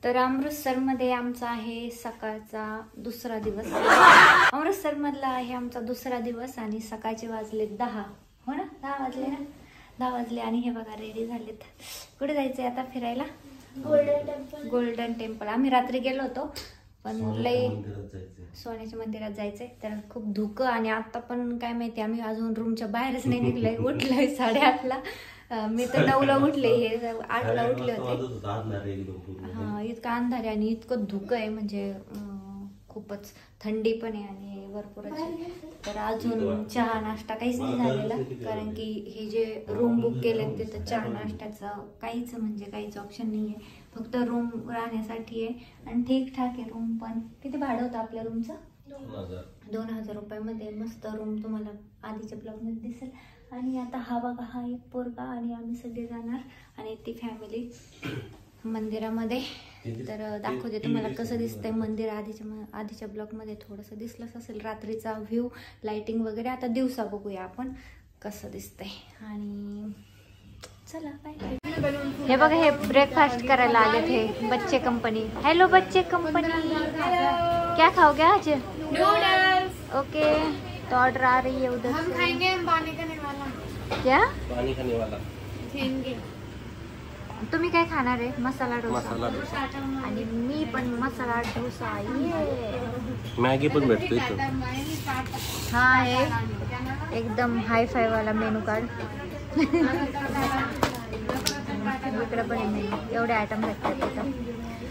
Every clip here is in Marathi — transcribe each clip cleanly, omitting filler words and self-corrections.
तर अमृतसरमध्ये आमचा आहे सकाळचा दुसरा दिवस। अमृतसरमधला आहे आमचा दुसरा दिवस आणि सकाळचे वाजले 10। हो ना, 10 वाजले ना, 10 वाजले आणि हे बघा रेडी झालेत। कुठे जायचंय आता फिरायला? Golden temple. आम्ही रात्री गेलो होतो पण लई सोन्याच्या मंदिरात जायचंय, तर खूप धुकं आणि आता पण काय माहिती, आम्ही अजून रूमच्या बाहेरच नाही निघलोय। उठलोय 8:30ला, मी तर 9ला उठले, हे 8ला उठले होते। हा, इतका अंधार आहे आणि इतकं धुकं आहे, म्हणजे खूपच थंडी पण आहे आणि भरपूरच आहे। तर अजून चहा नाश्ता काहीच नाही झालेला, कारण की हे जे रूम बुक केले तिथं चहा नाश्त्याचं काहीच म्हणजे काहीच ऑप्शन नाही आहे, फक्त रूम राहण्यासाठी आहे आणि ठीक ठाक आहे रूम पण। किती भाडं होतं आपल्या रूमचं? 2000 रुपयामध्ये मस्त रूम तुम्हाला आधीच्या ब्लॉगमध्ये दिसेल। आणि आता हा बघा, हा एक पोरगा आणि आम्ही सगळे जाणार आणि ती फॅमिली मंदिरामध्ये। तर दाखवते तुम्हाला कसं दिसतंय मंदिर। आधीच्या ब्लॉगमध्ये थोडंसं दिसलंच असेल रात्रीचा व्ह्यू, लाइटिंग वगैरे। आता दिवसा बघूया आपण कसं दिसतंय आणि चला बाय। हे बघा, हे ब्रेकफास्ट करायला आले थे बच्चे कंपनी। हेलो बच्चे कंपनी, क्या खाओगे आज? नूडल्स। ओके, तो ऑर्डर आ रही है उधर। हम खाएंगे पानी खाने वाला। क्या? पानी खाने वाला खाएंगे। तुम्ही काय खाणार आहे? मसाला डोसा आणि मी पण मसाला डोसा। ये मॅगी पण भेटते इथं। हा आहे एकदम हाय फाय वाला मेनू कार्ड। इकडे पण मेनू, एवढे आयटम भेटतात इथं।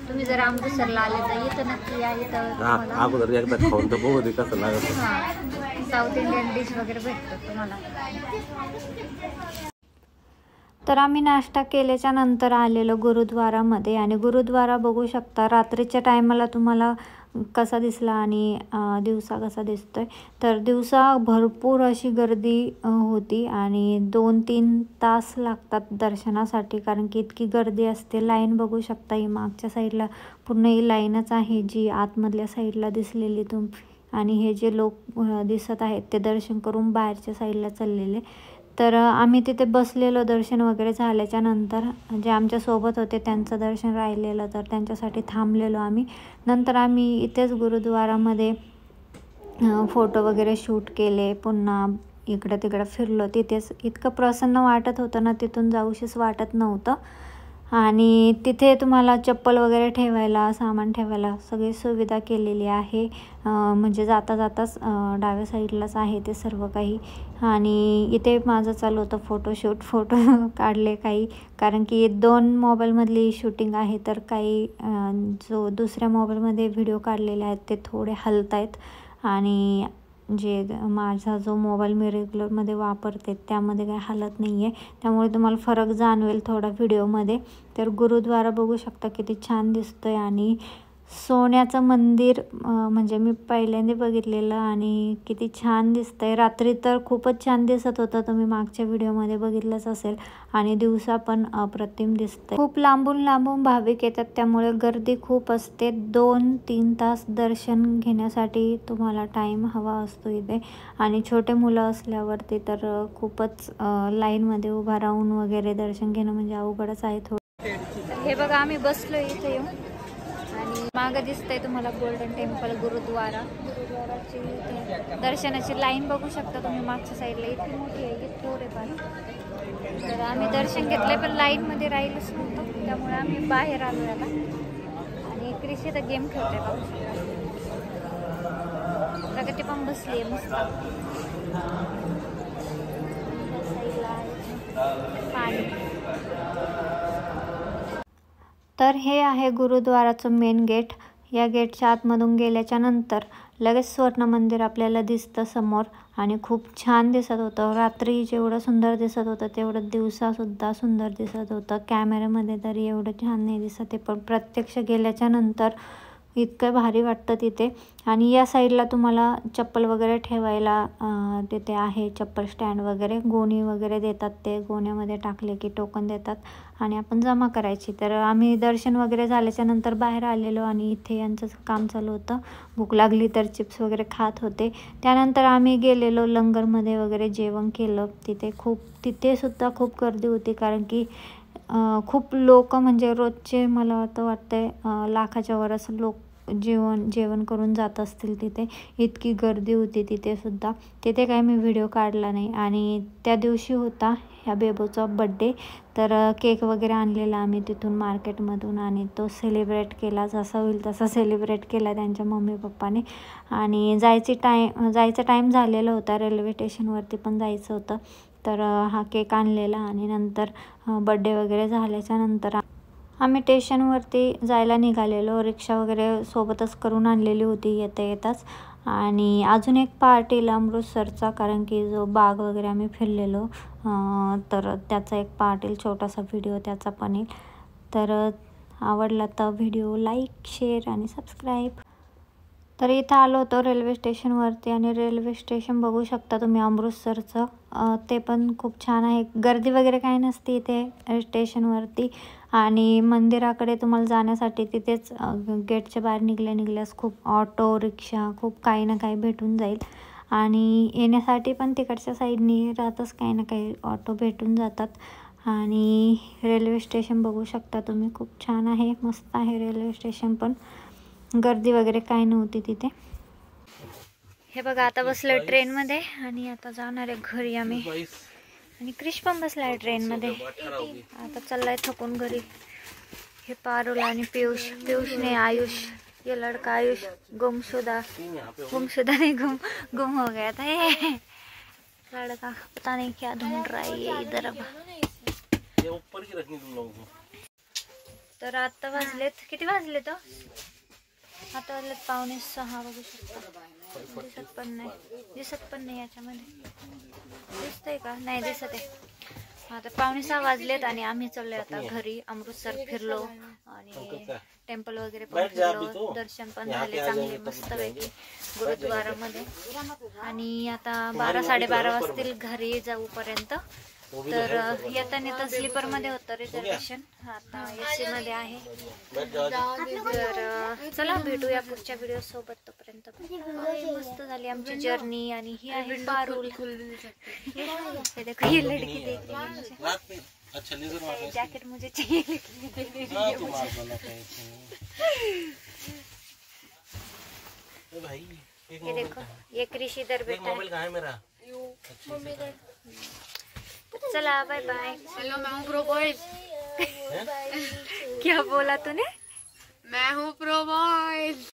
तुम्ही जर अमृतसरला आले तर इथं नक्की या। इथं अगोदर एकदा खाऊन तर बघू दे कसं लागत। साऊथ इंडियन डिश वगैरे भेटतात तुम्हाला। तर आम्ही नाश्ता केल्याच्या नंतर आलेलो गुरुद्वारामध्ये आणि गुरुद्वारा बघू शकता रात्रीच्या टायमाला तुम्हाला कसा दिसला आणि दिवसा कसा दिसतोय। तर दिवसा भरपूर अशी गर्दी होती आणि 2-3 तास लागतात दर्शनासाठी, कारण की इतकी गर्दी असते। लाईन बघू शकता, ही मागच्या साईडला पूर्ण ही लाईनच आहे जी आतमधल्या साईडला दिसलेली आणि हे जे लोक दिसत आहेत ते दर्शन करून बाहेरच्या साईडला चाललेले। तर आम्ही तिथे बसलेलो दर्शन वगैरे झाल्याच्या नंतर, जे आमच्या सोबत होते त्यांचं दर्शन राहिलेलं तर त्यांच्यासाठी थांबलेलो आम्ही। नंतर आम्ही इथेच गुरुद्वारामध्ये फोटो वगैरे शूट केले, पुन्हा इकडं तिकडं फिरलो तिथेच। इतकं प्रसन्न वाटत होतं ना, तिथून जाऊशीच वाटत नव्हतं। आणि तिथे तुम्हाला चप्पल वगैरे ठेवायला, सामान ठेवायला सगळी सुविधा केलेली आहे, म्हणजे जाता जाताच डाव्या साईडलाच आहे ते सर्व काही। आणि इथे माझं चालू होतं फोटोशूट, फोटो काढले काही, कारण की 2 मोबाईलमधली शूटिंग आहे, तर काही जो दुसऱ्या मोबाईलमध्ये व्हिडिओ काढलेले आहेत ते थोडे हलत आहेत आणि जे माझा जो मोबाईल मी रेग्युलरमध्ये वापरते त्यामध्ये काही हालत नाही आहे, त्यामुळे तुम्हाला फरक जाणवेल थोडा व्हिडिओमध्ये। तर गुरुद्वारा बघू शकता किती छान दिसतोय आणि सोन्याचं मंदिर म्हणजे मी पहिल्यांदा बघितलेलं आणि किती छान दिसतंय। रात्री तर खूपच छान दिसत होतं, तुम्ही मागच्या व्हिडिओमध्ये बघितलंच असेल, आणि दिवसा पण अप्रतिम दिसतंय। खूप लांबून भाविक येतात, त्यामुळे गर्दी खूप असते। 2-3 तास दर्शन घेण्यासाठी तुम्हाला टाईम हवा असतो इथे, आणि छोटे मुलं असल्यावरती तर खूपच लाईनमध्ये उभा राहून वगैरे दर्शन घेणं म्हणजे अवघडच आहे थोडं। हे बघा, आम्ही बसलो इथे येऊन आणि मागं दिसतंय तुम्हाला गोल्डन टेम्पल गुरुद्वारा। गुरुद्वाराची दर्शनाची लाईन बघू शकता तुम्ही मागच्या साईडला, इतकी मोठी आहे, इतकी थोडे पण। तर आम्ही दर्शन घेतले पण लाईनमध्ये राहिलोच नव्हतं, त्यामुळे आम्ही बाहेर आलो याला। आणि क्रिशी तर गेम खेळतोय बघू शकता, प्रगती पण बसली आहे मस्त। पाणी। तर हे आहे गुरुद्वाराचं मेन गेट। या गेटच्या आतमधून गेल्याच्या नंतर लगेच स्वर्ण मंदिर आपल्याला दिसतं समोर, आणि खूप छान दिसत होतं। रात्री जेवढं सुंदर दिसत होतं तेवढं दिवसासुद्धा सुंदर दिसत होतं। कॅमेऱ्यामध्ये तरी एवढं छान नाही दिसत आहे, पण प्रत्यक्ष गेल्याच्या नंतर इतकं भारी वाटतं तिथे। आणि या साईडला तुम्हाला चप्पल वगैरे ठेवायला तिथे आहे चप्पल स्टँड वगैरे, गोणी वगैरे देतात, ते गोण्यामध्ये टाकले की टोकन देतात आणि आपण जमा करायची। तर आम्ही दर्शन वगैरे झाल्याच्या नंतर बाहेर आलेलो आणि इथे यांचं काम चालू होतं, भूक लागली तर चिप्स वगैरे खात होते। त्यानंतर आम्ही गेलेलो लंगरमध्ये वगैरे जेवण केलं तिथे सुद्धा खूप गर्दी होती, कारण की खूप लोक म्हणजे रोजचे मला तर वाटतंय लाखाच्या वर असं लोक जेवण करून जात असतील तिथे. इतकी गर्दी होती तिथे सुद्धा. तिथे काही मी व्हिडिओ काढला नाही. आणि त्या दिवशी होता ह्या बेबूचा बड्डे, तर केक वगैरे आणलेला आम्ही तिथून मार्केटमधून आणि तो सेलिब्रेट केला. जसा होईल तसा सेलिब्रेट केला त्यांच्या मम्मी पप्पाने. आणि जायचा टाईम झालेला होता, रेल्वे स्टेशनवरती पण जायचं होतं. तर हा केक आणलेला आणि नंतर बड्डे वगैरे झाल्याच्या नंतर आम्ही स्टेशनवरती जायला निघालेलो. रिक्षा वगैरे सोबतच करून आणलेली होती येता येताच. आणि अजून एक पार्ट येईल अमृतसरचा, कारण की जो बाग वगैरे आम्ही फिरलेलो तर त्याचा एक पार्ट येईल, छोटासा व्हिडिओ त्याचा पण येईल. तर आवडला तर व्हिडिओ लाईक, शेअर आणि सबस्क्राईब. तर इथं आलो होतो रेल्वे स्टेशनवरती आणि रेल्वे स्टेशन बघू शकता तुम्ही अमृतसरचं. ते पण खूप छान आहे. गर्दी वगैरे काही नसते इथे स्टेशनवरती. आणि मंदिराकडे तुम्हाला जाण्यासाठी तिथेच गेटच्या बाहेर निघल्यास खूप ऑटो रिक्षा खूप काही ना काही भेटून जाईल. आणि येण्यासाठी पण तिकडच्या साईडनी राहतच काही ना काही ऑटो भेटून जातात. आणि रेल्वे स्टेशन बघू शकता तुम्ही, खूप छान आहे, मस्त आहे रेल्वे स्टेशन पण. गर्दी वगैरे काही नव्हती तिथे. हे बघा आता बसलोय ट्रेनमध्ये आणि आता जाणार आहे घरी आम्ही. आणि क्रिश पण बसलाय ट्रेनमध्ये. आता चाललाय थकून घरी. हे पारुल आणि पीयूष ने आयुष, ये लड़का आयुष गुमशुदा नहीं गुम हो गया था ये लड़का, पता नहीं क्या ढूंढ रहा है ये इधर. अब तर आता वाजलेत, किती वाजले तो? आता वाजलेत 5:45. बघू शकता. दिसत पण नाही याच्यामध्ये. दिसतंय का? नाही दिसत आहे. आता 5:45 वाजलेत आणि आम्ही चाललोय आता घरी. अमृतसर फिरलो आणि टेम्पल वगैरे पण फिरलो. दर्शन पण झाले चांगले मस्तपैकी गुरुद्वारामध्ये. आणि आता 12-12:30 वाजतील घरी जाऊपर्यंत. तर येताना तर स्लीपरमध्ये होतं रिझर्वेशन, आता AC मध्ये आहे. तर चला भेटूया पुढच्या व्हिडिओ सोबत. तोपर्यंत मस्त झाली आमची जर्नी. आणि ही आहे पारुल. हे देखो ये लड़की देख रही है, जैकेट मुझे चाहिए. ये देखो ये क्रिश इधर बैठा है. चला बाय बाय. हेलो, मैं हूँ प्रो बॉय. क्या बोला तूने? मैं हूँ प्रो बॉय.